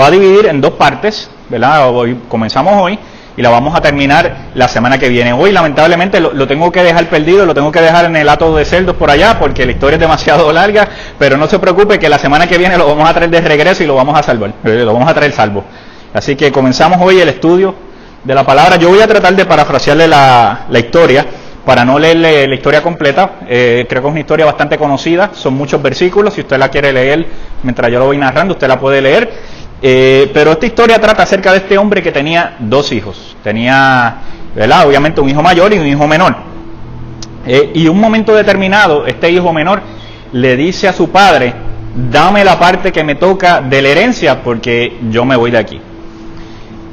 va a dividir en dos partes, ¿verdad? Comenzamos hoy y la vamos a terminar la semana que viene. Hoy lamentablemente lo tengo que dejar perdido, lo tengo que dejar en el hato de cerdos por allá porque la historia es demasiado larga, pero no se preocupe que la semana que viene lo vamos a traer de regreso y lo vamos a salvar, lo vamos a traer salvo. Así que comenzamos hoy el estudio de la palabra. Yo voy a tratar de parafrasearle la historia para no leerle la historia completa. Creo que es una historia bastante conocida, son muchos versículos, si usted la quiere leer mientras yo lo voy narrando, usted la puede leer. Pero esta historia trata acerca de este hombre que tenía dos hijos. Tenía, ¿verdad?, obviamente un hijo mayor y un hijo menor. Y un momento determinado, este hijo menor le dice a su padre: dame la parte que me toca de la herencia porque yo me voy de aquí.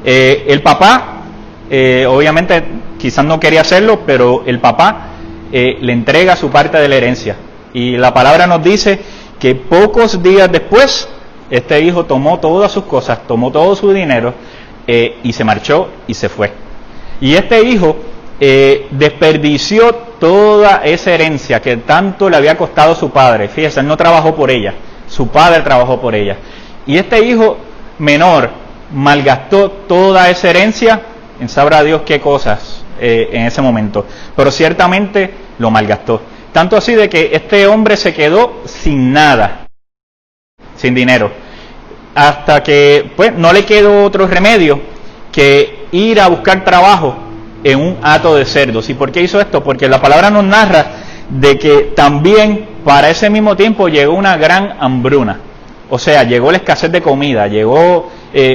El papá, obviamente quizás no quería hacerlo, pero el papá le entrega su parte de la herencia. Y la palabra nos dice que pocos días después, este hijo tomó todas sus cosas, tomó todo su dinero y se marchó y se fue. Y este hijo desperdició toda esa herencia que tanto le había costado a su padre. Fíjese, él no trabajó por ella, su padre trabajó por ella. Y este hijo menor malgastó toda esa herencia en sabrá Dios qué cosas en ese momento. Pero ciertamente lo malgastó. Tanto así de que este hombre se quedó sin nada. Sin dinero, hasta que pues no le quedó otro remedio que ir a buscar trabajo en un hato de cerdos. ¿Y por qué hizo esto? Porque la palabra nos narra de que también para ese mismo tiempo llegó una gran hambruna, o sea, llegó la escasez de comida, llegó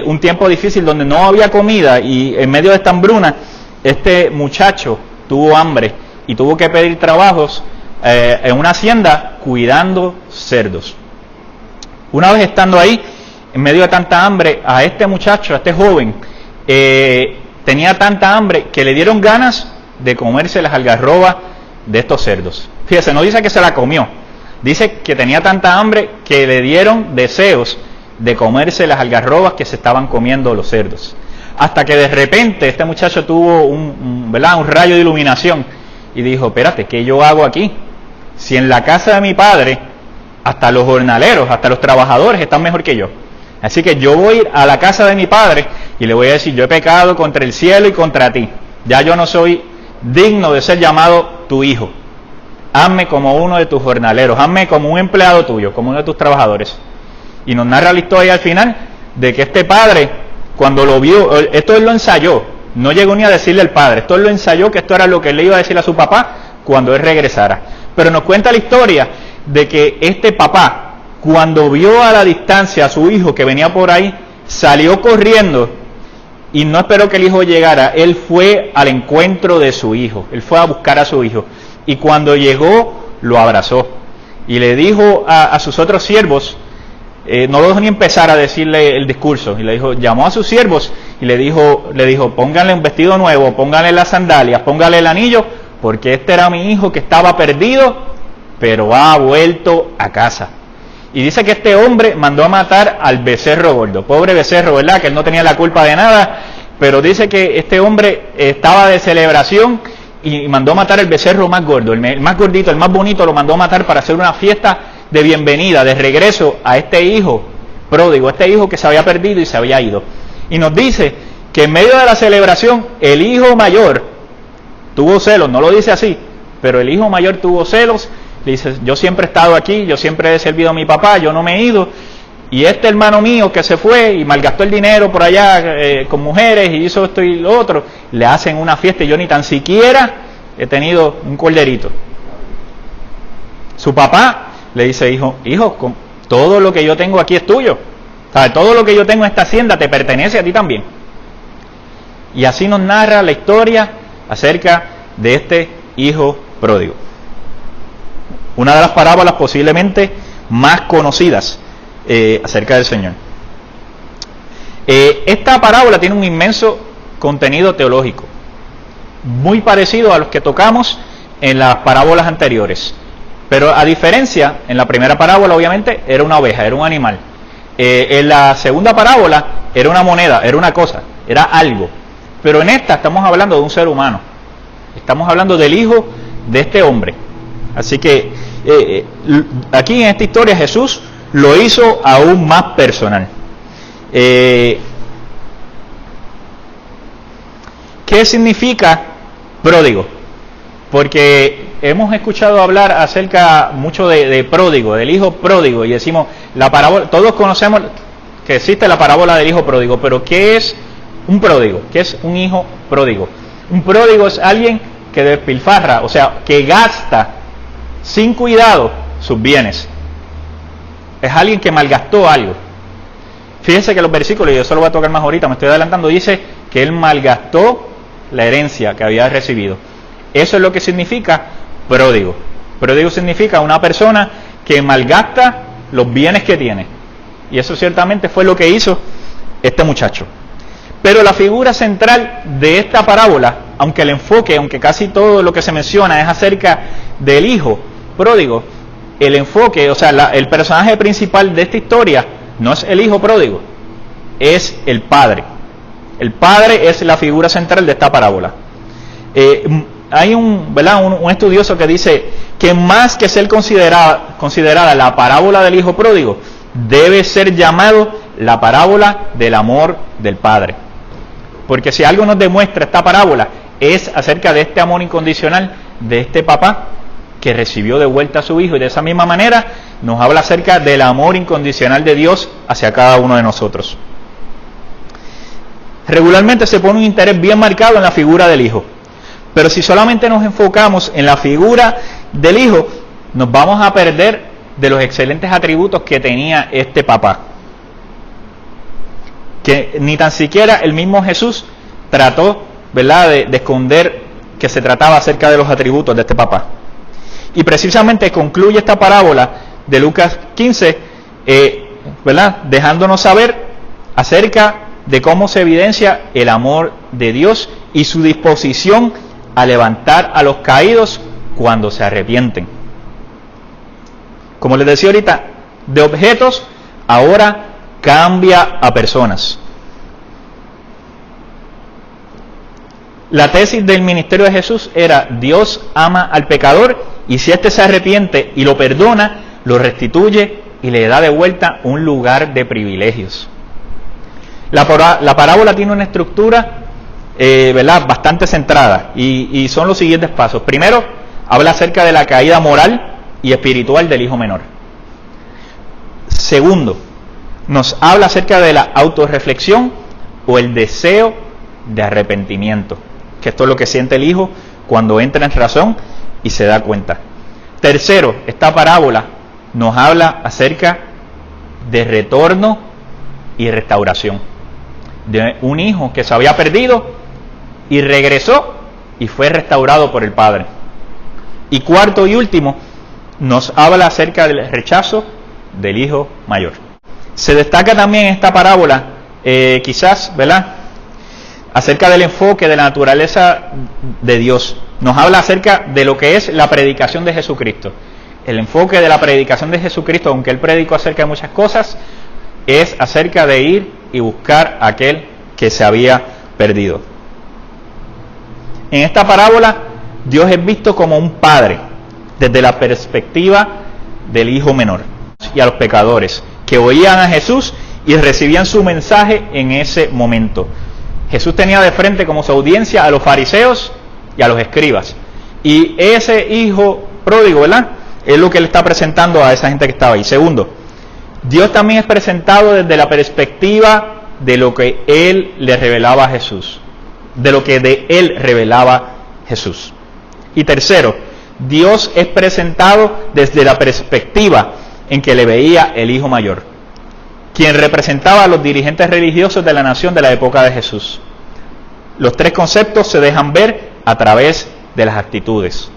un tiempo difícil donde no había comida, y en medio de esta hambruna este muchacho tuvo hambre y tuvo que pedir trabajos en una hacienda cuidando cerdos. Una vez estando ahí, en medio de tanta hambre, a este muchacho, a este joven, tenía tanta hambre que le dieron ganas de comerse las algarrobas de estos cerdos. Fíjese, no dice que se la comió, dice que tenía tanta hambre que le dieron deseos de comerse las algarrobas que se estaban comiendo los cerdos. Hasta que de repente este muchacho tuvo un rayo de iluminación y dijo: espérate, ¿qué yo hago aquí? Si en la casa de mi padre hasta los jornaleros, hasta los trabajadores están mejor que yo. Así que yo voy a ir a la casa de mi padre y le voy a decir: yo he pecado contra el cielo y contra ti. Ya yo no soy digno de ser llamado tu hijo. Hazme como uno de tus jornaleros, hazme como un empleado tuyo, como uno de tus trabajadores. Y nos narra la historia al final de que este padre, cuando lo vio, esto él lo ensayó, no llegó ni a decirle al padre, esto él lo ensayó, que esto era lo que él le iba a decir a su papá cuando él regresara. Pero nos cuenta la historia de que este papá, cuando vio a la distancia a su hijo que venía por ahí, salió corriendo y no esperó que el hijo llegara. Él fue al encuentro de su hijo, él fue a buscar a su hijo, y cuando llegó lo abrazó y le dijo a sus otros siervos, no lo dejó ni empezar a decirle el discurso, y le dijo, llamó a sus siervos y le dijo, pónganle un vestido nuevo, pónganle las sandalias, pónganle el anillo, porque este era mi hijo que estaba perdido pero ha vuelto a casa. Y dice que este hombre mandó a matar al becerro gordo. Pobre becerro, ¿verdad? Que él no tenía la culpa de nada, pero dice que este hombre estaba de celebración y mandó a matar el becerro más gordo, el más gordito, el más bonito, lo mandó a matar para hacer una fiesta de bienvenida, de regreso a este hijo pródigo, este hijo que se había perdido y se había ido. Y nos dice que en medio de la celebración, el hijo mayor tuvo celos, no lo dice así, pero el hijo mayor tuvo celos. Le dice: yo siempre he estado aquí, yo siempre he servido a mi papá, yo no me he ido, y este hermano mío que se fue y malgastó el dinero por allá con mujeres y hizo esto y lo otro, le hacen una fiesta y yo ni tan siquiera he tenido un corderito. Su papá le dice: hijo, con todo lo que yo tengo aquí es tuyo, ¿sabes? Todo lo que yo tengo en esta hacienda te pertenece a ti también. Y así nos narra la historia acerca de este hijo pródigo. Una de las parábolas posiblemente más conocidas acerca del Señor. Esta parábola tiene un inmenso contenido teológico, muy parecido a los que tocamos en las parábolas anteriores. Pero a diferencia, en la primera parábola obviamente era una oveja, era un animal. En la segunda parábola era una moneda, era una cosa, era algo. Pero en esta estamos hablando de un ser humano. Estamos hablando del hijo de este hombre. Así que aquí en esta historia Jesús lo hizo aún más personal. ¿Qué significa pródigo? Porque hemos escuchado hablar acerca mucho de pródigo, del hijo pródigo, y decimos, la parábola, todos conocemos que existe la parábola del hijo pródigo, pero ¿qué es un pródigo? ¿Qué es un hijo pródigo? Un pródigo es alguien que despilfarra, o sea, que gasta sin cuidado sus bienes. Es alguien que malgastó algo. Fíjense que los versículos, y yo eso lo voy a tocar más ahorita, me estoy adelantando, dice que él malgastó la herencia que había recibido. Eso es lo que significa pródigo. Pródigo significa una persona que malgasta los bienes que tiene. Y eso ciertamente fue lo que hizo este muchacho. Pero la figura central de esta parábola, aunque el enfoque, aunque casi todo lo que se menciona es acerca del hijo pródigo, el enfoque, o sea, el personaje principal de esta historia no es el hijo pródigo, es el padre. El padre es la figura central de esta parábola. Hay un estudioso que dice que más que ser considerada la parábola del hijo pródigo, debe ser llamado la parábola del amor del padre. Porque si algo nos demuestra esta parábola es acerca de este amor incondicional de este papá que recibió de vuelta a su hijo, y de esa misma manera nos habla acerca del amor incondicional de Dios hacia cada uno de nosotros. Regularmente se pone un interés bien marcado en la figura del hijo, pero si solamente nos enfocamos en la figura del hijo, nos vamos a perder de los excelentes atributos que tenía este papá, que ni tan siquiera el mismo Jesús trató, ¿verdad?, de esconder que se trataba acerca de los atributos de este papá. Y precisamente concluye esta parábola de Lucas 15, ¿verdad?, dejándonos saber acerca de cómo se evidencia el amor de Dios y su disposición a levantar a los caídos cuando se arrepienten. Como les decía ahorita, de objetos ahora cambia a personas. La tesis del ministerio de Jesús era: Dios ama al pecador, y si éste se arrepiente y lo perdona, lo restituye y le da de vuelta un lugar de privilegios. La parábola tiene una estructura ¿verdad?, bastante centrada, y son los siguientes pasos. Primero, habla acerca de la caída moral y espiritual del hijo menor. Segundo, nos habla acerca de la autorreflexión o el deseo de arrepentimiento, que esto es lo que siente el hijo cuando entra en razón y se da cuenta. Tercero, esta parábola nos habla acerca de retorno y restauración, de un hijo que se había perdido y regresó y fue restaurado por el padre. Y cuarto y último, nos habla acerca del rechazo del hijo mayor. Se destaca también en esta parábola, quizás, ¿verdad?, acerca del enfoque de la naturaleza de Dios. Nos habla acerca de lo que es la predicación de Jesucristo. El enfoque de la predicación de Jesucristo, aunque Él predicó acerca de muchas cosas, es acerca de ir y buscar a aquel que se había perdido. En esta parábola, Dios es visto como un padre, desde la perspectiva del hijo menor y a los pecadores, que oían a Jesús y recibían su mensaje en ese momento. Jesús tenía de frente como su audiencia a los fariseos y a los escribas. Y ese hijo pródigo, ¿verdad?, es lo que él está presentando a esa gente que estaba ahí. Segundo, Dios también es presentado desde la perspectiva de lo que Él le revelaba a Jesús, de lo que de Él revelaba Jesús. Y tercero, Dios es presentado desde la perspectiva en que le veía el hijo mayor, quien representaba a los dirigentes religiosos de la nación de la época de Jesús. Los tres conceptos se dejan ver a través de las actitudes.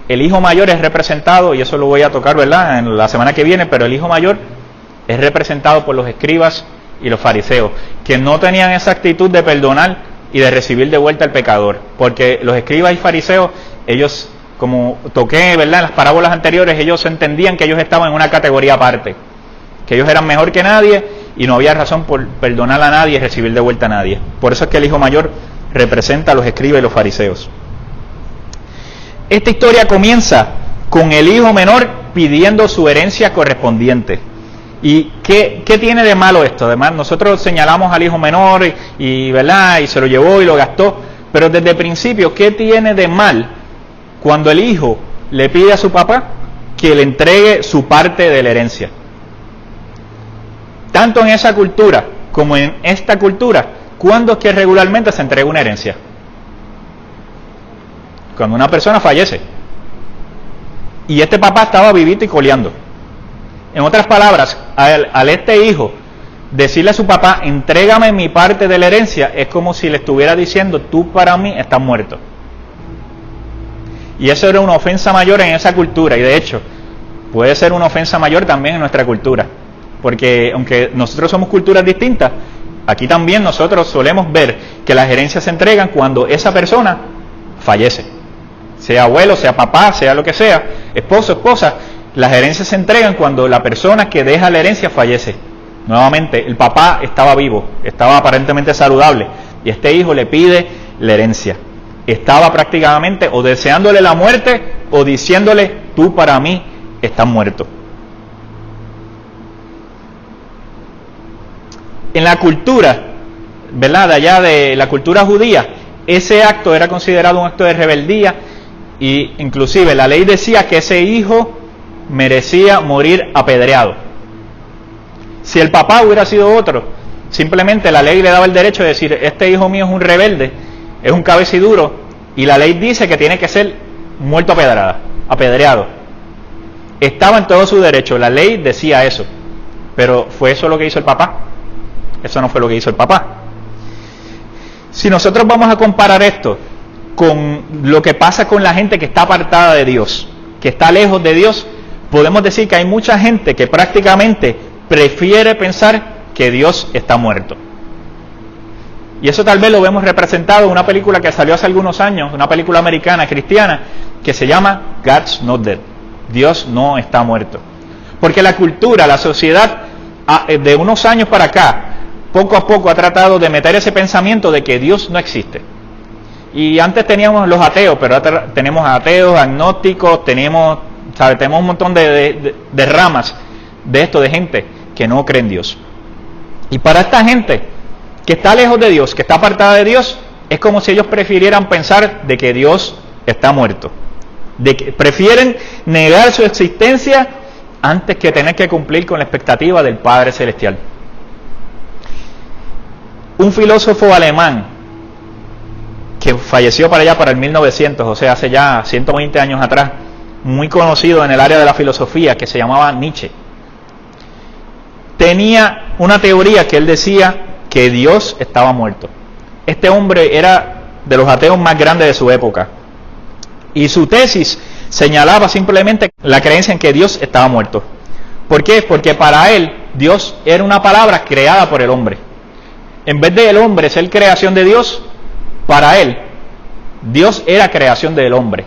El hijo mayor es representado, y eso lo voy a tocar, ¿verdad?, en la semana que viene, pero el hijo mayor es representado por los escribas y los fariseos, que no tenían esa actitud de perdonar y de recibir de vuelta al pecador, porque los escribas y fariseos, ellos, como toqué, ¿verdad?, en las parábolas anteriores, ellos entendían que ellos estaban en una categoría aparte, que ellos eran mejor que nadie y no había razón por perdonar a nadie y recibir de vuelta a nadie. Por eso es que el hijo mayor representa a los escribas y los fariseos. Esta historia comienza con el hijo menor pidiendo su herencia correspondiente. ¿Y qué tiene de malo esto? Además, nosotros señalamos al hijo menor ¿verdad? Y se lo llevó y lo gastó, pero desde el principio, ¿qué tiene de mal cuando el hijo le pide a su papá que le entregue su parte de la herencia? Tanto en esa cultura como en esta cultura, ¿cuándo es que regularmente se entrega una herencia? Cuando una persona fallece. Y este papá estaba vivito y coleando. En otras palabras, al este hijo decirle a su papá, entrégame mi parte de la herencia, es como si le estuviera diciendo, tú para mí estás muerto. Y eso era una ofensa mayor en esa cultura, y de hecho, puede ser una ofensa mayor también en nuestra cultura. Porque aunque nosotros somos culturas distintas, aquí también nosotros solemos ver que las herencias se entregan cuando esa persona fallece. Sea abuelo, sea papá, sea lo que sea, esposo, esposa, las herencias se entregan cuando la persona que deja la herencia fallece. Nuevamente, el papá estaba vivo, estaba aparentemente saludable, y este hijo le pide la herencia. Estaba prácticamente o deseándole la muerte o diciéndole, tú para mí estás muerto. En la cultura, ¿verdad?, de allá de la cultura judía, ese acto era considerado un acto de rebeldía, y inclusive la ley decía que ese hijo merecía morir apedreado. Si el papá hubiera sido otro, simplemente la ley le daba el derecho de decir, este hijo mío es un rebelde, es un cabeciduro, y la ley dice que tiene que ser muerto apedreado. Estaba en todo su derecho, la ley decía eso, pero ¿fue eso lo que hizo el papá? Eso no fue lo que hizo el papá. Si nosotros vamos a comparar esto con lo que pasa con la gente que está apartada de Dios, que está lejos de Dios, podemos decir que hay mucha gente que prácticamente prefiere pensar que Dios está muerto. Y eso tal vez lo vemos representado en una película que salió hace algunos años, una película americana cristiana, que se llama God's Not Dead. Dios no está muerto. Porque la cultura, la sociedad, de unos años para acá, poco a poco ha tratado de meter ese pensamiento de que Dios no existe. Y antes teníamos los ateos, pero ahora tenemos ateos, agnósticos, tenemos un montón de ramas de esto, de gente que no cree en Dios. Y para esta gente que está lejos de Dios, que está apartada de Dios, es como si ellos prefirieran pensar de que Dios está muerto. De que prefieren negar su existencia antes que tener que cumplir con la expectativa del Padre Celestial. Un filósofo alemán que falleció para allá para el 1900, o sea, hace ya 120 años atrás, muy conocido en el área de la filosofía, que se llamaba Nietzsche, tenía una teoría que él decía que Dios estaba muerto. Este hombre era de los ateos más grandes de su época, y su tesis señalaba simplemente la creencia en que Dios estaba muerto. ¿Por qué? Porque para él Dios era una palabra creada por el hombre. En vez de el hombre ser creación de Dios, para él Dios era creación del hombre.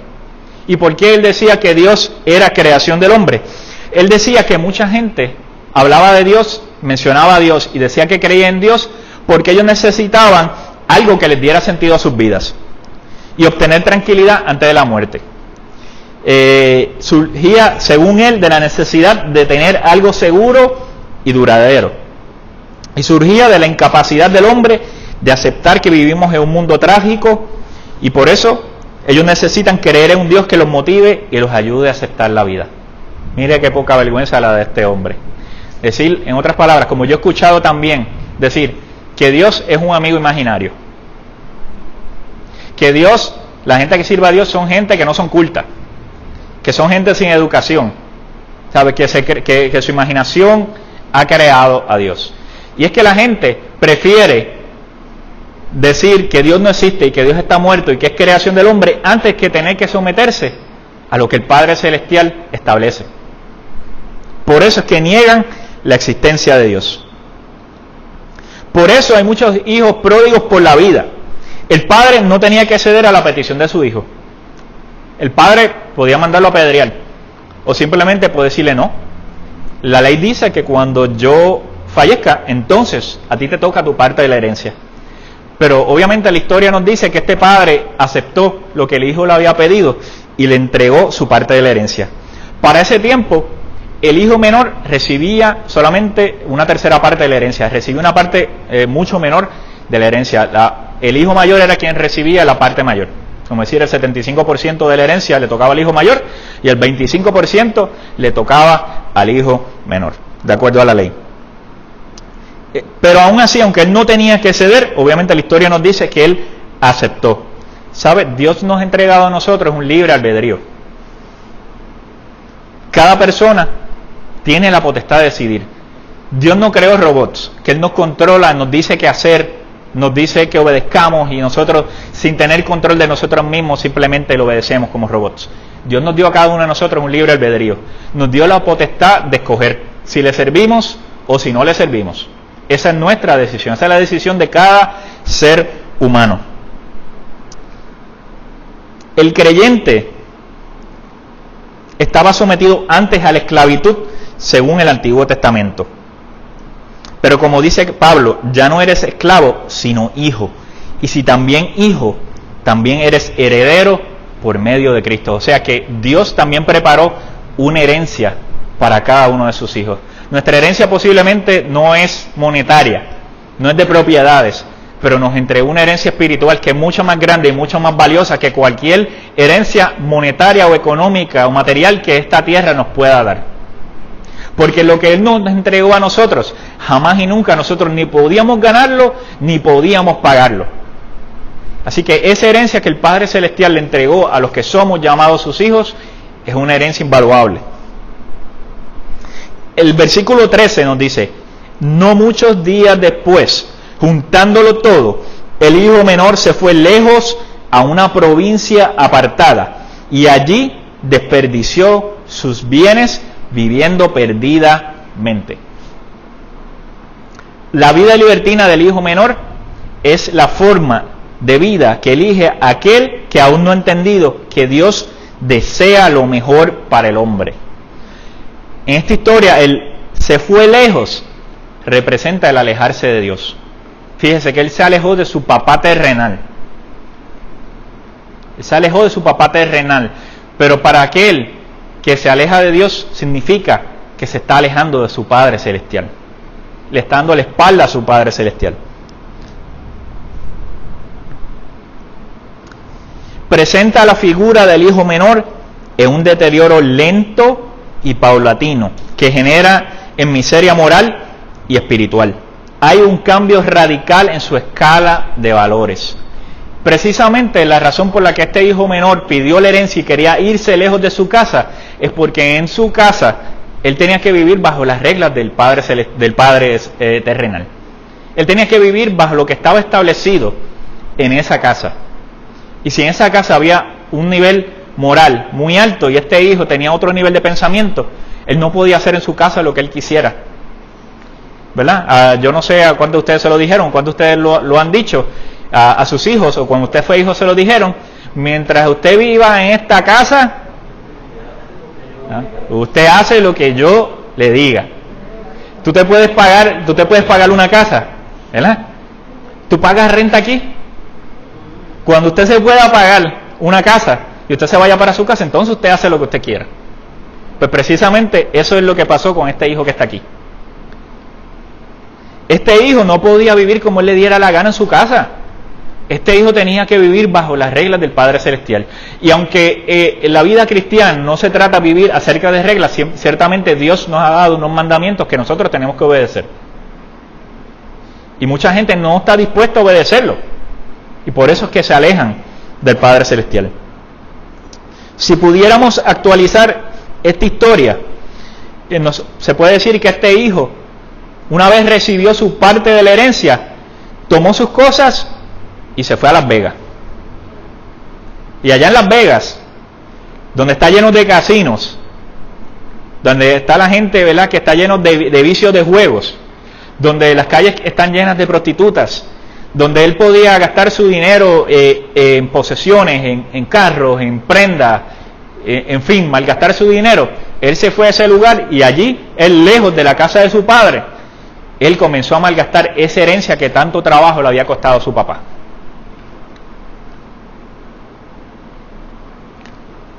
¿Y por qué él decía que Dios era creación del hombre? Él decía que mucha gente hablaba de Dios, mencionaba a Dios y decía que creía en Dios porque ellos necesitaban algo que les diera sentido a sus vidas y obtener tranquilidad antes de la muerte. Surgía, según él, de la necesidad de tener algo seguro y duradero. Y surgía de la incapacidad del hombre de aceptar que vivimos en un mundo trágico, y por eso ellos necesitan creer en un Dios que los motive y los ayude a aceptar la vida. Mire qué poca vergüenza la de este hombre. Decir, en otras palabras, como yo he escuchado también decir, que Dios es un amigo imaginario. Que Dios, la gente que sirve a Dios son gente que no son cultas, que son gente sin educación, ¿sabe? Que su imaginación ha creado a Dios. Y es que la gente prefiere decir que Dios no existe y que Dios está muerto y que es creación del hombre antes que tener que someterse a lo que el Padre Celestial establece. Por eso es que niegan la existencia de Dios. Por eso hay muchos hijos pródigos por la vida. El padre no tenía que ceder a la petición de su hijo. El padre podía mandarlo a apedrear o simplemente puede decirle no. La ley dice que cuando yo fallezca, entonces a ti te toca tu parte de la herencia. Pero obviamente la historia nos dice que este padre aceptó lo que el hijo le había pedido y le entregó su parte de la herencia. Para ese tiempo, el hijo menor recibía solamente una tercera parte de la herencia, recibía una parte mucho menor de la herencia. El hijo mayor era quien recibía la parte mayor. Como decir, el 75% de la herencia le tocaba al hijo mayor y el 25% le tocaba al hijo menor, de acuerdo a la ley. Pero aún así, aunque él no tenía que ceder, obviamente la historia nos dice que él aceptó. ¿Sabe? Dios nos ha entregado a nosotros un libre albedrío. Cada persona tiene la potestad de decidir. Dios no creó robots, que Él nos controla, nos dice qué hacer, nos dice que obedezcamos y nosotros, sin tener control de nosotros mismos, simplemente lo obedecemos como robots. Dios nos dio a cada uno de nosotros un libre albedrío. Nos dio la potestad de escoger si le servimos o si no le servimos. Esa es nuestra decisión, esa es la decisión de cada ser humano. El creyente estaba sometido antes a la esclavitud según el Antiguo Testamento. Pero como dice Pablo, ya no eres esclavo, sino hijo. Y si también hijo, también eres heredero por medio de Cristo. O sea que Dios también preparó una herencia para cada uno de sus hijos. Nuestra herencia posiblemente no es monetaria, no es de propiedades, pero nos entregó una herencia espiritual que es mucho más grande y mucho más valiosa que cualquier herencia monetaria o económica o material que esta tierra nos pueda dar. Porque lo que Él nos entregó a nosotros, jamás y nunca nosotros ni podíamos ganarlo, ni podíamos pagarlo. Así que esa herencia que el Padre Celestial le entregó a los que somos llamados sus hijos, es una herencia invaluable. El versículo 13 nos dice, no muchos días después, juntándolo todo, el hijo menor se fue lejos a una provincia apartada, y allí desperdició sus bienes viviendo perdidamente. La vida libertina del hijo menor es la forma de vida que elige aquel que aún no ha entendido que Dios desea lo mejor para el hombre. En esta historia, el se fue lejos representa el alejarse de Dios. Fíjese que él se alejó de su papá terrenal. Él se alejó de su papá terrenal, pero para aquel que se aleja de Dios significa que se está alejando de su Padre Celestial. Le está dando la espalda a su Padre Celestial. Presenta la figura del hijo menor en un deterioro lento y paulatino que genera en miseria moral y espiritual. Hay un cambio radical en su escala de valores. Precisamente la razón por la que este hijo menor pidió la herencia y quería irse lejos de su casa es porque en su casa él tenía que vivir bajo las reglas del Padre terrenal. Él tenía que vivir bajo lo que estaba establecido en esa casa. Y si en esa casa había un nivel moral muy alto y este hijo tenía otro nivel de pensamiento, él no podía hacer en su casa lo que él quisiera. ¿Verdad? Yo no sé a cuántos de ustedes se lo dijeron, cuántos de ustedes lo han dicho a sus hijos, o cuando usted fue hijo se lo dijeron: mientras usted viva en esta casa, usted hace lo que yo le diga. Tú te puedes pagar una casa, ¿verdad? Tú pagas renta aquí. Cuando usted se pueda pagar una casa y usted se vaya para su casa, entonces usted hace lo que usted quiera. Pues precisamente eso es lo que pasó con este hijo que está aquí. Este hijo no podía vivir como él le diera la gana en su casa. Este hijo tenía que vivir bajo las reglas del Padre Celestial. Y aunque en la vida cristiana no se trata de vivir acerca de reglas, ciertamente Dios nos ha dado unos mandamientos que nosotros tenemos que obedecer. Y mucha gente no está dispuesta a obedecerlo. Y por eso es que se alejan del Padre Celestial. Si pudiéramos actualizar esta historia, se puede decir que este hijo, una vez recibió su parte de la herencia, tomó sus cosas y se fue a Las Vegas. Y allá en Las Vegas, donde está lleno de casinos, donde está la gente, ¿verdad?, que está lleno de vicios de juegos, donde las calles están llenas de prostitutas, donde él podía gastar su dinero en posesiones, en carros, en prendas, en fin, malgastar su dinero, él se fue a ese lugar y allí, él lejos de la casa de su padre, él comenzó a malgastar esa herencia que tanto trabajo le había costado a su papá.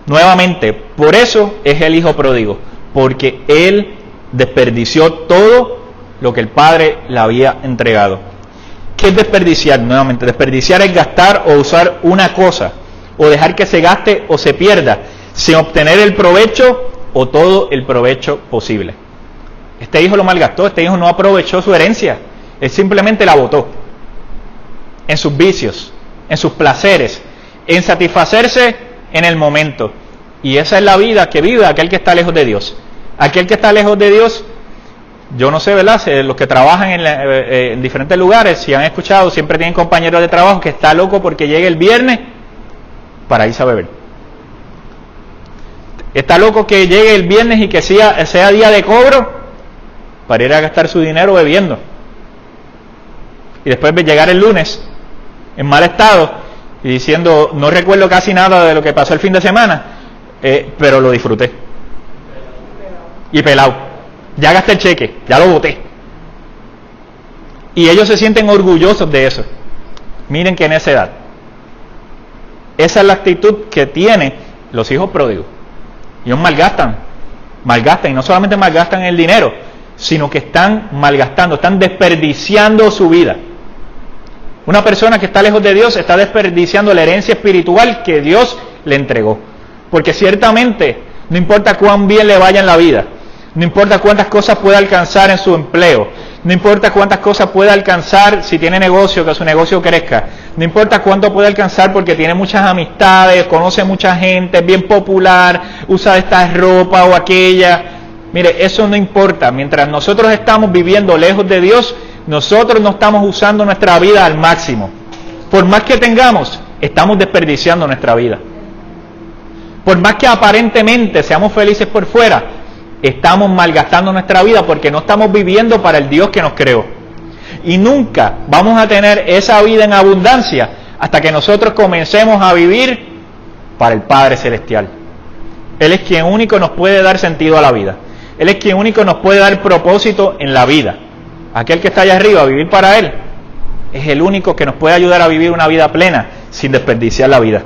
Nuevamente, por eso es el hijo pródigo, porque él desperdició todo lo que el Padre le había entregado. ¿Qué es desperdiciar? Nuevamente, desperdiciar es gastar o usar una cosa, o dejar que se gaste o se pierda, sin obtener el provecho o todo el provecho posible. Este hijo lo malgastó, este hijo no aprovechó su herencia, él simplemente la botó en sus vicios, en sus placeres, en satisfacerse en el momento. Y esa es la vida que vive aquel que está lejos de Dios. Aquel que está lejos de Dios, yo no sé, ¿verdad? Los que trabajan en diferentes lugares, si han escuchado, siempre tienen compañeros de trabajo que está loco porque llegue el viernes para irse a beber. Está loco que llegue el viernes y que sea día de cobro para ir a gastar su dinero bebiendo. Y después de llegar el lunes en mal estado y diciendo, no recuerdo casi nada de lo que pasó el fin de semana, pero lo disfruté. Y pelado. Ya gasté el cheque, ya lo boté. Y ellos se sienten orgullosos de eso. Miren que en esa edad. Esa es la actitud que tienen los hijos pródigos. Ellos malgastan, y no solamente malgastan el dinero, sino que están malgastando, están desperdiciando su vida. Una persona que está lejos de Dios está desperdiciando la herencia espiritual que Dios le entregó. Porque ciertamente, no importa cuán bien le vaya en la vida, no importa cuántas cosas pueda alcanzar en su empleo, no importa cuántas cosas pueda alcanzar si tiene negocio, que su negocio crezca, no importa cuánto puede alcanzar porque tiene muchas amistades, conoce mucha gente, es bien popular, usa esta ropa o aquella. Mire, eso no importa. Mientras nosotros estamos viviendo lejos de Dios, nosotros no estamos usando nuestra vida al máximo. Por más que tengamos, estamos desperdiciando nuestra vida. Por más que aparentemente seamos felices por fuera, estamos malgastando nuestra vida porque no estamos viviendo para el Dios que nos creó. Y nunca vamos a tener esa vida en abundancia hasta que nosotros comencemos a vivir para el Padre Celestial. Él es quien único nos puede dar sentido a la vida. Él es quien único nos puede dar propósito en la vida. Aquel que está allá arriba, a vivir para Él, es el único que nos puede ayudar a vivir una vida plena sin desperdiciar la vida.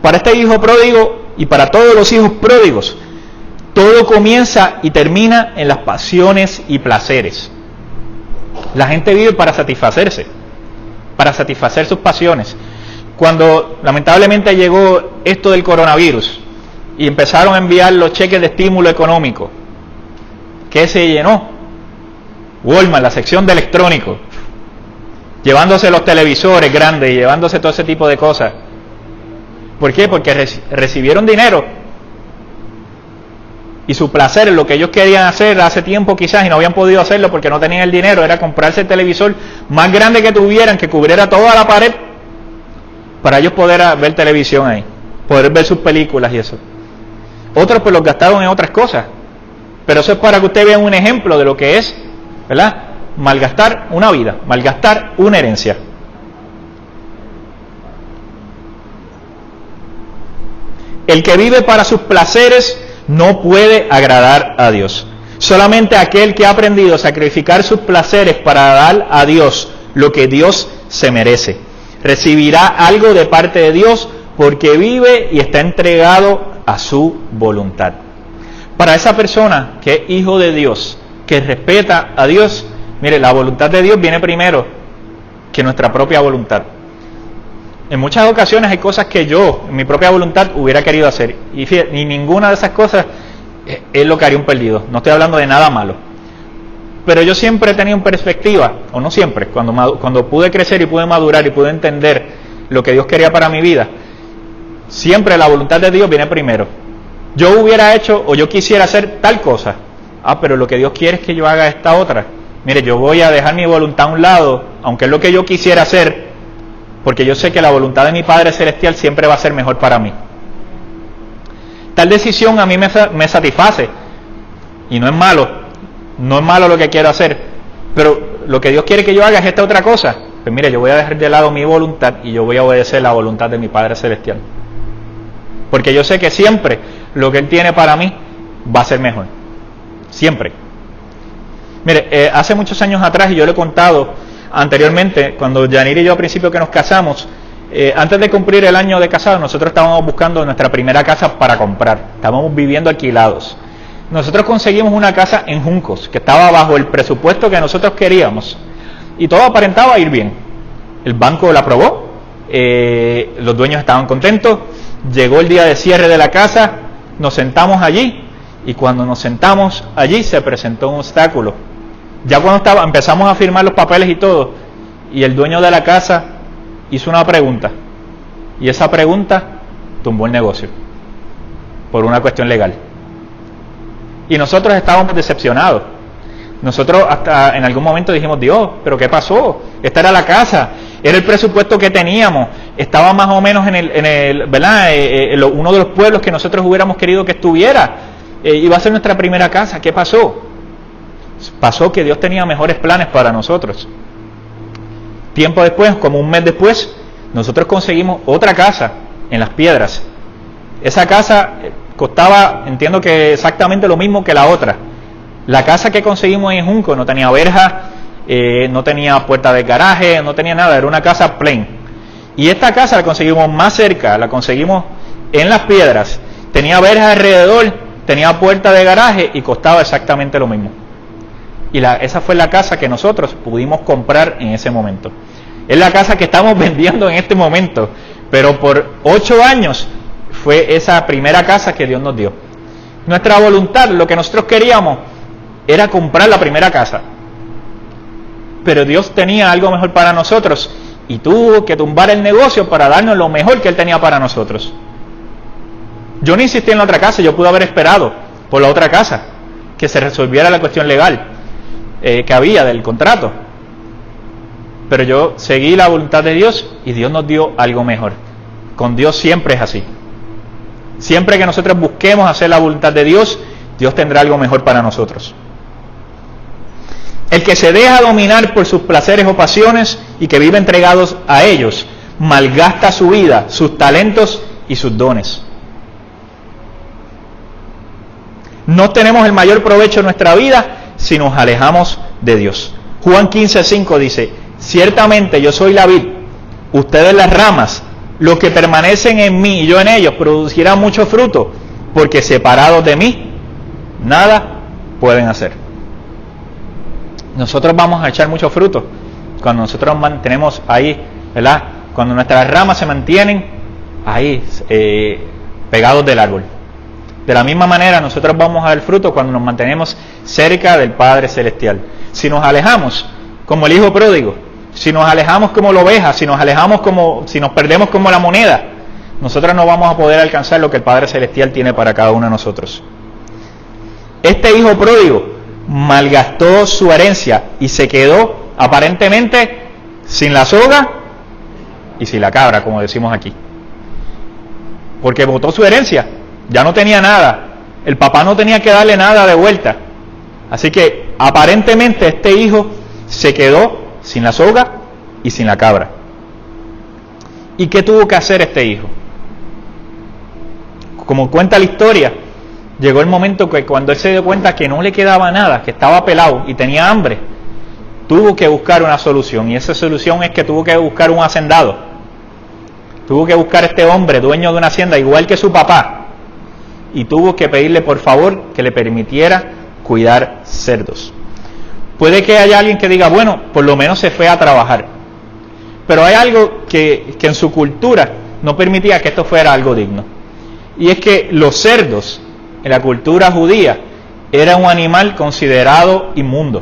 Para este hijo pródigo y para todos los hijos pródigos, todo comienza y termina en las pasiones y placeres. La gente vive para satisfacerse, para satisfacer sus pasiones. Cuando lamentablemente llegó esto del coronavirus y empezaron a enviar los cheques de estímulo económico, ¿qué se llenó? Walmart, la sección de electrónicos, llevándose los televisores grandes, llevándose todo ese tipo de cosas. ¿Por qué? Porque recibieron dinero y su placer, lo que ellos querían hacer hace tiempo quizás y no habían podido hacerlo porque no tenían el dinero, era comprarse el televisor más grande que tuvieran, que cubriera toda la pared, para ellos poder ver televisión ahí, poder ver sus películas y eso. Otros pues los gastaron en otras cosas, pero eso es para que ustedes vean un ejemplo de lo que es, ¿verdad? Malgastar una vida, malgastar una herencia. El que vive para sus placeres no puede agradar a Dios. Solamente aquel que ha aprendido a sacrificar sus placeres para dar a Dios lo que Dios se merece, recibirá algo de parte de Dios porque vive y está entregado a su voluntad. Para esa persona que es hijo de Dios, que respeta a Dios, mire, la voluntad de Dios viene primero que nuestra propia voluntad. En muchas ocasiones hay cosas que yo, en mi propia voluntad, hubiera querido hacer. Y fíjate, ni ninguna de esas cosas es lo que haría un perdido. No estoy hablando de nada malo. Pero yo siempre he tenido en perspectiva, o no siempre, cuando pude crecer y pude madurar y pude entender lo que Dios quería para mi vida, siempre la voluntad de Dios viene primero. Yo hubiera hecho o yo quisiera hacer tal cosa. Pero lo que Dios quiere es que yo haga esta otra. Mire, yo voy a dejar mi voluntad a un lado, aunque es lo que yo quisiera hacer, porque yo sé que la voluntad de mi Padre Celestial siempre va a ser mejor para mí. Tal decisión a mí me satisface, y no es malo lo que quiero hacer, pero lo que Dios quiere que yo haga es esta otra cosa. Pues mire, yo voy a dejar de lado mi voluntad y yo voy a obedecer la voluntad de mi Padre Celestial, porque yo sé que siempre lo que Él tiene para mí va a ser mejor, siempre. Mire, hace muchos años atrás, y yo lo he contado anteriormente, cuando Yanira y yo al principio que nos casamos, Antes de cumplir el año de casado, nosotros estábamos buscando nuestra primera casa para comprar. Estábamos viviendo alquilados. Nosotros conseguimos una casa en Juncos, que estaba bajo el presupuesto que nosotros queríamos. Y todo aparentaba ir bien. El banco la aprobó, los dueños estaban contentos. Llegó el día de cierre de la casa, nos sentamos allí. Y cuando nos sentamos allí se presentó un obstáculo. Ya cuando empezamos a firmar los papeles y todo, y el dueño de la casa hizo una pregunta. Y esa pregunta tumbó el negocio por una cuestión legal. Y nosotros estábamos decepcionados. Nosotros hasta en algún momento dijimos, Dios, ¿pero qué pasó? Esta era la casa, era el presupuesto que teníamos, estaba más o menos en el ¿verdad? Uno de los pueblos que nosotros hubiéramos querido que estuviera. Iba a ser nuestra primera casa. ¿Qué pasó? Pasó que Dios tenía mejores planes para nosotros. Tiempo después, como un mes después, nosotros conseguimos otra casa en Las Piedras. Esa casa costaba, entiendo que exactamente lo mismo que la otra. La casa que conseguimos en Junco no tenía verja, no tenía puerta de garaje, no tenía nada, era una casa plain. Y esta casa la conseguimos más cerca, la conseguimos en Las Piedras. Tenía verja alrededor, tenía puerta de garaje y costaba exactamente lo mismo. Y esa fue la casa que nosotros pudimos comprar en ese momento. Es la casa que estamos vendiendo en este momento, pero por 8 años fue esa primera casa que Dios nos dio. Nuestra voluntad, lo que nosotros queríamos, era comprar la primera casa. Pero Dios tenía algo mejor para nosotros y tuvo que tumbar el negocio para darnos lo mejor que Él tenía para nosotros. Yo no insistí en la otra casa, yo pude haber esperado por la otra casa, que se resolviera la cuestión legal que había del contrato. Pero yo seguí la voluntad de Dios y Dios nos dio algo mejor. Con Dios siempre es así. Siempre que nosotros busquemos hacer la voluntad de Dios, Dios tendrá algo mejor para nosotros. El que se deja dominar por sus placeres o pasiones y que vive entregados a ellos, malgasta su vida, sus talentos y sus dones. No tenemos el mayor provecho en nuestra vida si nos alejamos de Dios. Juan 15:5 dice, ciertamente yo soy la vid, ustedes las ramas, los que permanecen en mí y yo en ellos producirán mucho fruto, porque separados de mí, nada pueden hacer. Nosotros vamos a echar mucho fruto cuando nosotros mantenemos ahí, ¿verdad? Cuando nuestras ramas se mantienen ahí, pegados del árbol. De la misma manera nosotros vamos a dar fruto cuando nos mantenemos cerca del Padre Celestial. Si nos alejamos, como el hijo pródigo, si nos alejamos como la oveja, si nos perdemos como la moneda, nosotros no vamos a poder alcanzar lo que el Padre Celestial tiene para cada uno de nosotros. Este hijo pródigo malgastó su herencia y se quedó aparentemente sin la soga y sin la cabra, como decimos aquí. Porque botó su herencia, ya no tenía nada, el papá no tenía que darle nada de vuelta. Así que aparentemente este hijo se quedó sin la soga y sin la cabra. ¿Y qué tuvo que hacer este hijo? Como cuenta la historia, llegó el momento que cuando él se dio cuenta que no le quedaba nada, que estaba pelado y tenía hambre, tuvo que buscar una solución. Y esa solución es que tuvo que buscar un hacendado. Tuvo que buscar este hombre, dueño de una hacienda, igual que su papá. Y tuvo que pedirle por favor que le permitiera cuidar cerdos. Puede que haya alguien que diga, bueno, por lo menos se fue a trabajar. Pero hay algo que en su cultura no permitía que esto fuera algo digno. Y es que los cerdos, en la cultura judía, era un animal considerado inmundo.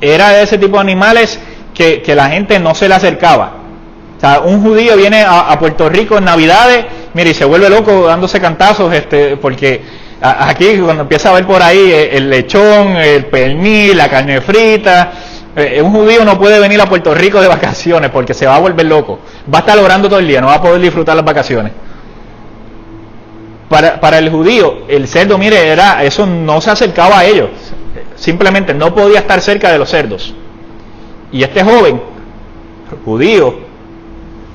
Era de ese tipo de animales que la gente no se le acercaba. O sea, un judío viene a Puerto Rico en Navidades, mire, y se vuelve loco dándose cantazos, porque aquí cuando empieza a ver por ahí el lechón, el pernil, la carne frita, un judío no puede venir a Puerto Rico de vacaciones porque se va a volver loco. Va a estar orando todo el día, no va a poder disfrutar las vacaciones. Para el judío, el cerdo, mire, eso no se acercaba a ellos. Simplemente no podía estar cerca de los cerdos. Y este joven, judío,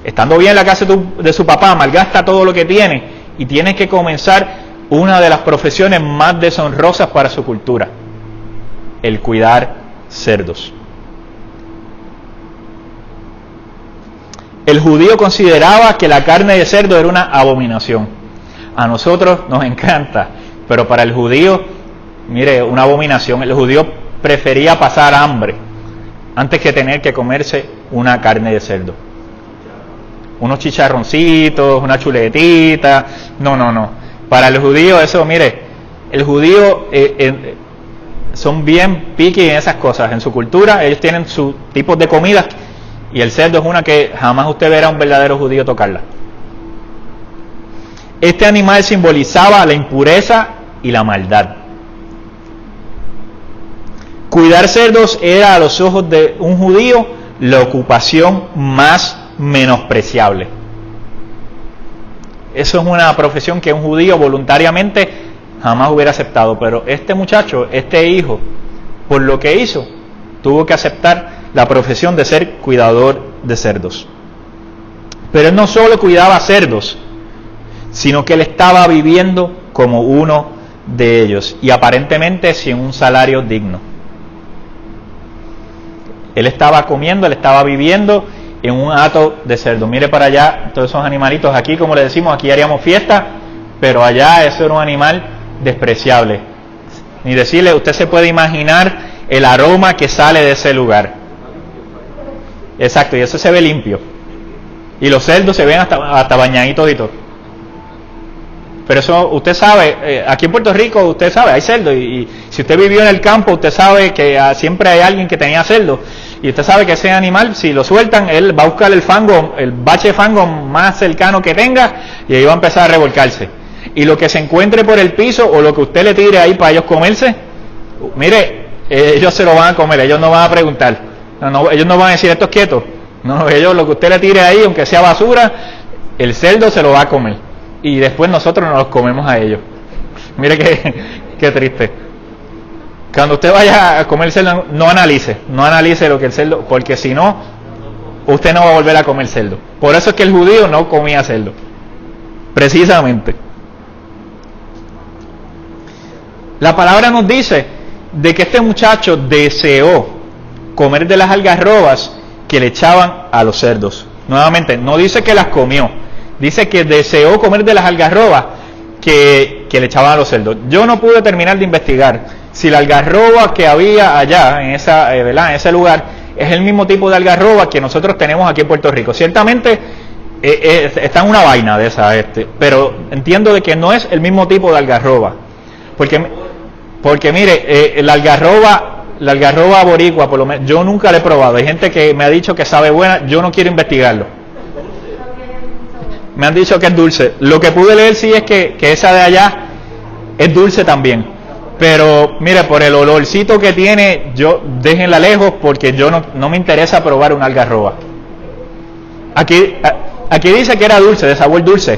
estando bien en la casa de su papá, malgasta todo lo que tiene y tiene que comenzar una de las profesiones más deshonrosas para su cultura: el cuidar cerdos. El judío consideraba que la carne de cerdo era una abominación. A nosotros nos encanta, pero para el judío, mire, una abominación. El judío prefería pasar hambre antes que tener que comerse una carne de cerdo. Unos chicharroncitos, una chuletita, no. Para el judío eso, mire, el judío son bien picky en esas cosas. En su cultura ellos tienen sus tipos de comidas y el cerdo es una que jamás usted verá a un verdadero judío tocarla. Este animal simbolizaba la impureza y la maldad. Cuidar cerdos era a los ojos de un judío la ocupación más menospreciable. Eso es una profesión que un judío voluntariamente jamás hubiera aceptado, pero este muchacho, este hijo, por lo que hizo, tuvo que aceptar la profesión de ser cuidador de cerdos. Pero él no solo cuidaba cerdos, sino que él estaba viviendo como uno de ellos y aparentemente sin un salario digno. Él estaba comiendo, él estaba viviendo en un hato de cerdo. Mire para allá, todos esos animalitos. Aquí, como le decimos, aquí haríamos fiesta, pero allá eso era un animal despreciable. Ni decirle, usted se puede imaginar el aroma que sale de ese lugar. Exacto, y eso se ve limpio. Y los cerdos se ven hasta bañaditos y todo. Pero eso, usted sabe, aquí en Puerto Rico, usted sabe, hay cerdo. Y si usted vivió en el campo, usted sabe que siempre hay alguien que tenía cerdo. Y usted sabe que ese animal, si lo sueltan, él va a buscar el fango, el bache de fango más cercano que tenga, y ahí va a empezar a revolcarse. Y lo que se encuentre por el piso, o lo que usted le tire ahí para ellos comerse, mire, ellos se lo van a comer, ellos no van a preguntar. Ellos no van a decir, esto es quieto. No, ellos lo que usted le tire ahí, aunque sea basura, el cerdo se lo va a comer. Y después nosotros nos los comemos a ellos. Mire qué triste. Cuando usted vaya a comer cerdo, no analice lo que el cerdo, porque si no, usted no va a volver a comer cerdo. Por eso es que el judío no comía cerdo. Precisamente. La palabra nos dice de que este muchacho deseó comer de las algarrobas que le echaban a los cerdos. Nuevamente, no dice que las comió, dice que deseó comer de las algarrobas que le echaban a los cerdos. Yo no pude terminar de investigar si la algarroba que había allá, en ese lugar, es el mismo tipo de algarroba que nosotros tenemos aquí en Puerto Rico. Ciertamente está en una vaina de esa, pero entiendo de que no es el mismo tipo de algarroba. Porque mire, la algarroba boricua, por lo menos, yo nunca la he probado. Hay gente que me ha dicho que sabe buena, yo no quiero investigarlo. Me han dicho que es dulce. Lo que pude leer sí es que esa de allá es dulce también. Pero mire, por el olorcito que tiene, déjenla lejos porque yo no me interesa probar una algarroba. Aquí dice que era dulce, de sabor dulce.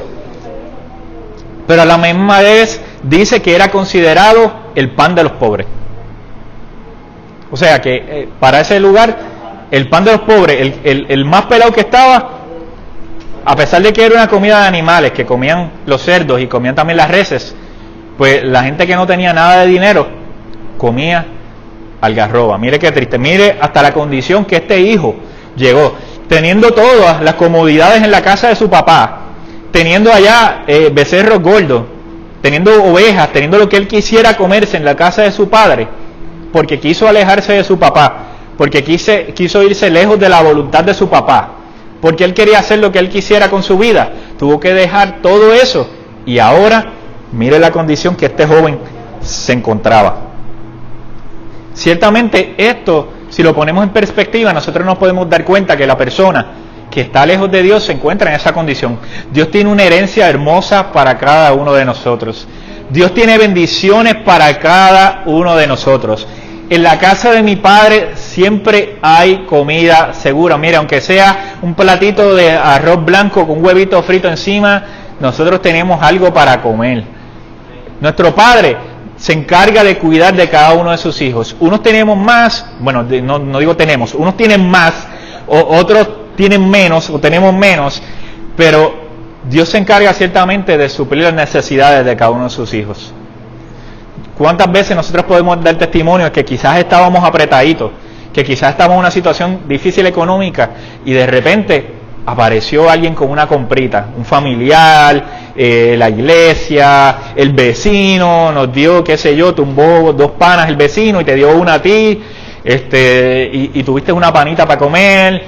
Pero a la misma vez dice que era considerado el pan de los pobres. O sea que para ese lugar, el pan de los pobres, el más pelado que estaba, a pesar de que era una comida de animales, que comían los cerdos y comían también las reses, pues la gente que no tenía nada de dinero comía algarroba. Mire qué triste, mire hasta la condición que este hijo llegó, teniendo todas las comodidades en la casa de su papá, teniendo allá becerros gordos, teniendo ovejas, teniendo lo que él quisiera comerse en la casa de su padre, porque quiso alejarse de su papá, porque quiso irse lejos de la voluntad de su papá, porque él quería hacer lo que él quisiera con su vida, tuvo que dejar todo eso, y ahora mire la condición que este joven se encontraba. Ciertamente esto, si lo ponemos en perspectiva, nosotros nos podemos dar cuenta que la persona que está lejos de Dios se encuentra en esa condición. Dios tiene una herencia hermosa para cada uno de nosotros. Dios tiene bendiciones para cada uno de nosotros. En la casa de mi padre siempre hay comida segura. Mira, aunque sea un platito de arroz blanco con un huevito frito encima, nosotros tenemos algo para comer. Nuestro padre se encarga de cuidar de cada uno de sus hijos. Unos tenemos más, bueno, no digo tenemos, unos tienen más, otros tienen menos, o tenemos menos, pero Dios se encarga ciertamente de suplir las necesidades de cada uno de sus hijos. ¿Cuántas veces nosotros podemos dar testimonio de que quizás estábamos apretaditos, que quizás estábamos en una situación difícil económica y de repente apareció alguien con una comprita, un familiar, la iglesia, el vecino nos dio, qué sé yo, tumbó 2 panas el vecino y te dio una a ti, y tuviste una panita para comer,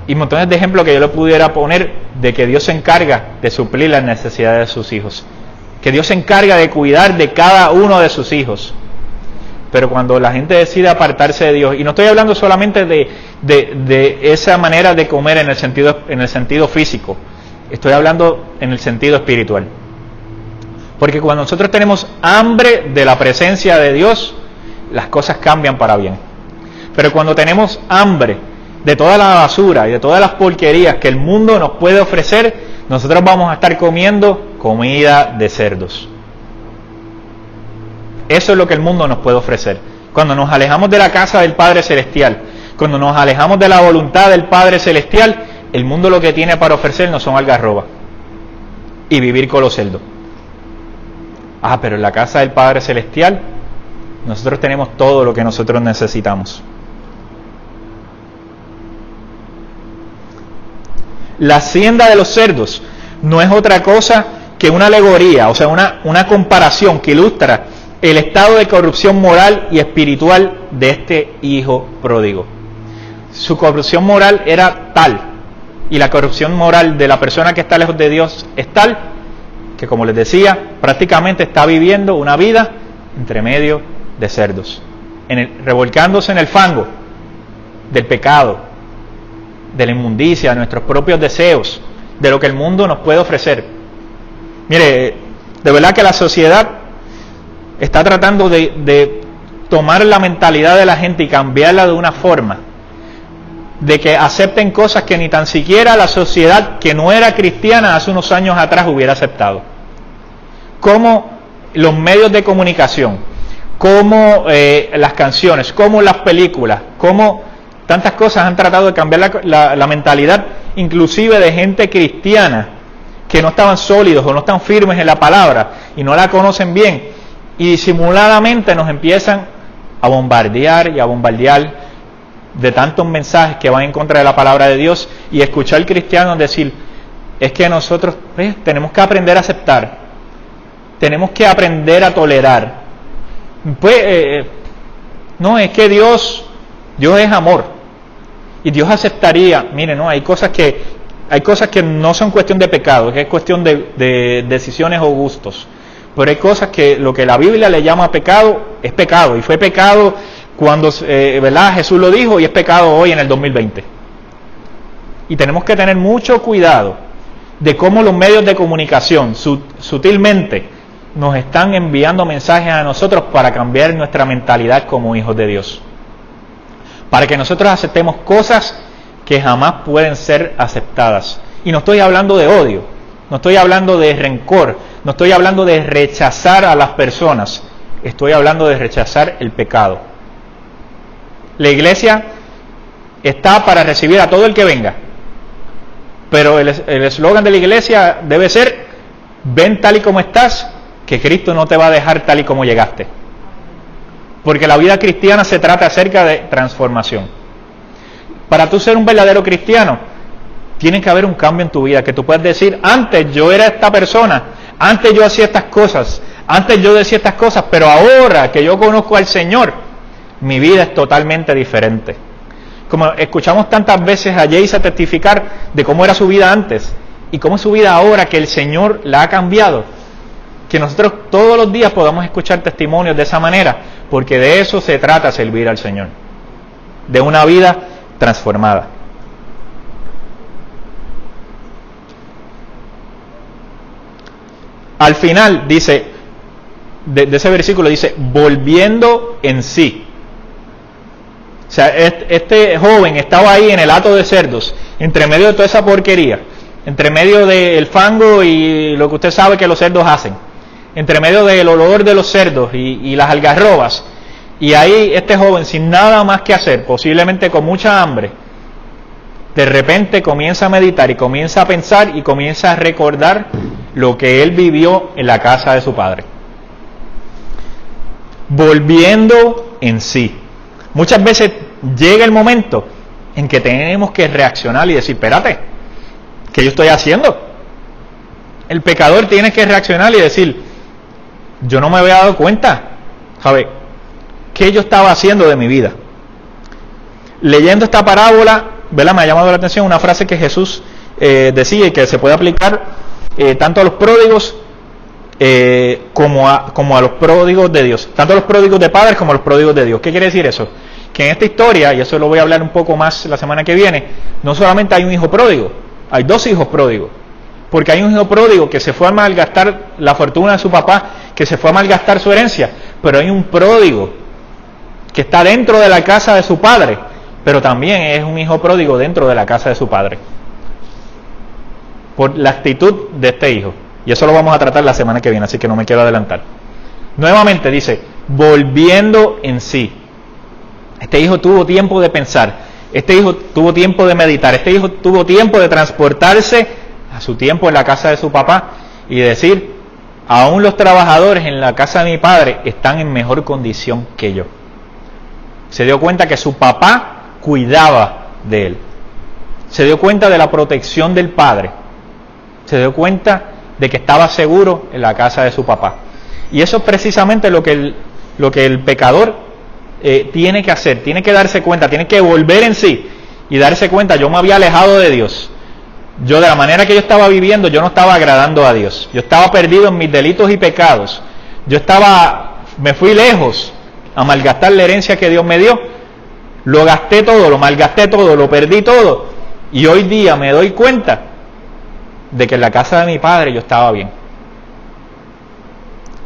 y montones de ejemplos que yo le pudiera poner de que Dios se encarga de suplir las necesidades de sus hijos, que Dios se encarga de cuidar de cada uno de sus hijos. Pero cuando la gente decide apartarse de Dios, y no estoy hablando solamente de esa manera de comer en el sentido físico, estoy hablando en el sentido espiritual. Porque cuando nosotros tenemos hambre de la presencia de Dios, las cosas cambian para bien. Pero cuando tenemos hambre de toda la basura y de todas las porquerías que el mundo nos puede ofrecer, nosotros vamos a estar comiendo comida de cerdos. Eso es lo que el mundo nos puede ofrecer. Cuando nos alejamos de la casa del Padre Celestial, cuando nos alejamos de la voluntad del Padre Celestial, el mundo lo que tiene para ofrecernos son algarrobas y vivir con los cerdos. Pero en la casa del Padre Celestial nosotros tenemos todo lo que nosotros necesitamos. La hacienda de los cerdos no es otra cosa que una alegoría, o sea, una comparación que ilustra el estado de corrupción moral y espiritual de este hijo pródigo. Su corrupción moral era tal, y la corrupción moral de la persona que está lejos de Dios es tal, que como les decía, prácticamente está viviendo una vida entre medio de cerdos, revolcándose en el fango del pecado, de la inmundicia, de nuestros propios deseos, de lo que el mundo nos puede ofrecer. Mire, de verdad que la sociedad está tratando de tomar la mentalidad de la gente y cambiarla de una forma de que acepten cosas que ni tan siquiera la sociedad que no era cristiana hace unos años atrás hubiera aceptado. Como los medios de comunicación, como las canciones, como las películas, como tantas cosas han tratado de cambiar la mentalidad, inclusive de gente cristiana que no estaban sólidos o no están firmes en la palabra y no la conocen bien, y disimuladamente nos empiezan a bombardear de tantos mensajes que van en contra de la palabra de Dios, y escuchar cristianos decir, es que nosotros tenemos que aprender a aceptar, tenemos que aprender a tolerar. No, es que Dios es amor, y Dios aceptaría. Mire, no, hay cosas que no son cuestión de pecado, que es cuestión de decisiones o gustos. Pero hay cosas que lo que la Biblia le llama pecado, es pecado. Y fue pecado cuando ¿verdad? Jesús lo dijo, y es pecado hoy en el 2020. Y tenemos que tener mucho cuidado de cómo los medios de comunicación sutilmente nos están enviando mensajes a nosotros para cambiar nuestra mentalidad como hijos de Dios. Para que nosotros aceptemos cosas que jamás pueden ser aceptadas. Y no estoy hablando de odio, no estoy hablando de rencor, no estoy hablando de rechazar a las personas, estoy hablando de rechazar el pecado. La iglesia está para recibir a todo el que venga, pero el eslogan de la iglesia debe ser: ven tal y como estás, que Cristo no te va a dejar tal y como llegaste. Porque la vida cristiana se trata acerca de transformación. Para tú ser un verdadero cristiano, tiene que haber un cambio en tu vida, que tú puedas decir, antes yo era esta persona, antes yo hacía estas cosas, antes yo decía estas cosas, pero ahora que yo conozco al Señor, mi vida es totalmente diferente. Como escuchamos tantas veces a Yeisa testificar de cómo era su vida antes y cómo es su vida ahora, que el Señor la ha cambiado, que nosotros todos los días podamos escuchar testimonios de esa manera, porque de eso se trata servir al Señor, de una vida transformada. Al final dice, de ese versículo dice, volviendo en sí. O sea, este joven estaba ahí en el hato de cerdos, entre medio de toda esa porquería, entre medio del fango y lo que usted sabe que los cerdos hacen, entre medio del olor de los cerdos y las algarrobas, y ahí este joven sin nada más que hacer, posiblemente con mucha hambre, de repente comienza a meditar y comienza a pensar y comienza a recordar lo que él vivió en la casa de su padre. Volviendo en sí. Muchas veces llega el momento en que tenemos que reaccionar y decir, espérate, ¿qué yo estoy haciendo? El pecador tiene que reaccionar y decir, yo no me había dado cuenta, ¿sabe? ¿Qué yo estaba haciendo de mi vida? Leyendo esta parábola, ¿verdad? Me ha llamado la atención una frase que Jesús decía y que se puede aplicar tanto a los pródigos como a los pródigos de Dios, tanto a los pródigos de padres como a los pródigos de Dios. ¿Qué quiere decir eso? Que en esta historia, y eso lo voy a hablar un poco más la semana que viene, no solamente hay un hijo pródigo, hay dos hijos pródigos. Porque hay un hijo pródigo que se fue a malgastar la fortuna de su papá, que se fue a malgastar su herencia, pero hay un pródigo que está dentro de la casa de su padre, pero también es un hijo pródigo dentro de la casa de su padre, por la actitud de este hijo. Y eso lo vamos a tratar la semana que viene, así que no me quiero adelantar. Nuevamente dice, volviendo en sí. Este hijo tuvo tiempo de pensar, este hijo tuvo tiempo de meditar, este hijo tuvo tiempo de transportarse a su tiempo en la casa de su papá y decir, aún los trabajadores en la casa de mi padre están en mejor condición que yo. Se dio cuenta que su papá cuidaba de él. Se dio cuenta de la protección del padre. Se dio cuenta de que estaba seguro en la casa de su papá. Y eso es precisamente lo que el pecador tiene que hacer, tiene que darse cuenta, tiene que volver en sí y darse cuenta, yo me había alejado de Dios. Yo, de la manera que yo estaba viviendo, yo no estaba agradando a Dios. Yo estaba perdido en mis delitos y pecados. Me fui lejos a malgastar la herencia que Dios me dio. Lo gasté todo, lo malgasté todo, lo perdí todo. Y hoy día me doy cuenta de que en la casa de mi padre yo estaba bien.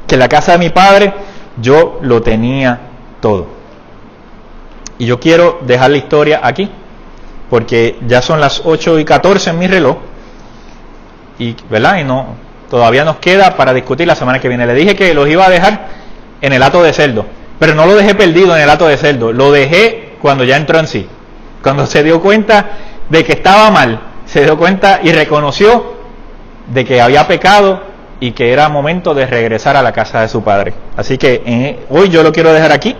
Que en la casa de mi padre yo lo tenía todo. Y yo quiero dejar la historia aquí, porque ya son las 8:14 en mi reloj, y, ¿verdad? Y no, todavía nos queda para discutir la semana que viene. Le dije que los iba a dejar en el hato de cerdo, pero no lo dejé perdido en el hato de cerdo, lo dejé cuando ya entró en sí. Cuando se dio cuenta de que estaba mal, se dio cuenta y reconoció de que había pecado y que era momento de regresar a la casa de su padre. Así que hoy yo lo quiero dejar aquí.